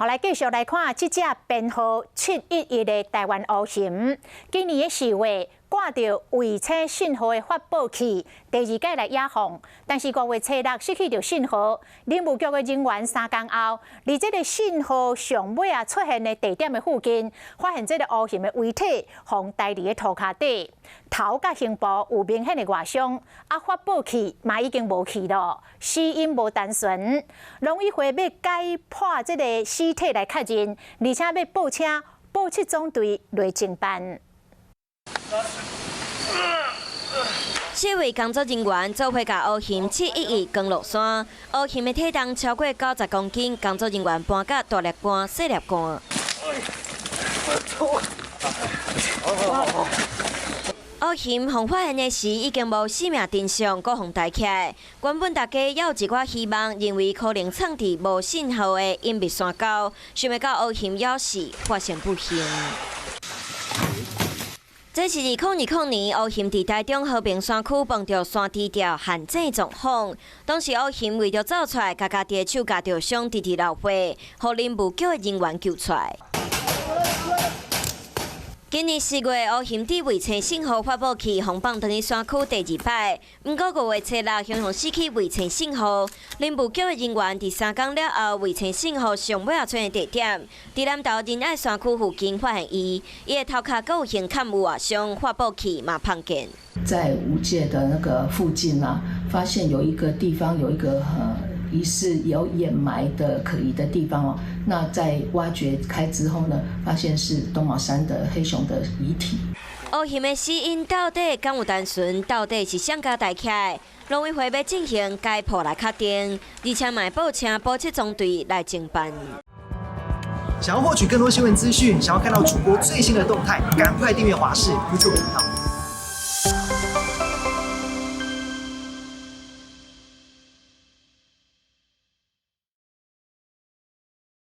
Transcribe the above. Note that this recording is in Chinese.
好，来继续来看这只编号711的台湾乌熊，今年的4月挂着卫星信号的发报器，第2届来野放，但是5月初6失去着信号。林务局的人员3天后，伫这个信号上尾出现的地点的附近，发现这个乌熊的遗体，放台伫的涂骹底，头甲胸部有明显的外伤，发报器嘛已经无去了，死因无单纯。农委会要解剖这个尸体来确认，而且要报请报7总队来侦办。4位工作人员做伙甲乌熊711扛落山，乌熊的体重超过90公斤，工作人员搬甲大粒罐、细粒罐。乌熊被发现的时已经无生命真相，搁互抬起来。原本大家也有一寡希望，认为可能藏伫无信号的隐秘山沟，想要到乌熊枵死，发现不幸。这是2020年，乌熊伫台中和平山区碰到山低调旱災状况。当时乌熊为着走出来，家己的手夹着伤，直流血，互林务局的人员救出来。今年4月，乌熊伫卫星信号发报器放放伫山区第2摆，不过5月初6，雄雄失去卫星信号。林务局的人员伫3天了后，卫星信号上尾出现地点，伫南投仁爱山区附近发现伊的头壳阁有形坎有外伤，发报器嘛碰见。在无界的那个附近啊，发现有一个地方有一个疑似有掩埋的可疑的地方哦。那在挖掘开之后呢，发现是东卯山的黑熊的遗体。乌熊的死因到底敢有单纯？到底是谁家带起来？农委会要进行解剖来确定，而且嘛报请报7总队来侦办。想要获取更多新闻资讯，想要看到主播最新的动态，赶快订阅华视 YouTube 频道。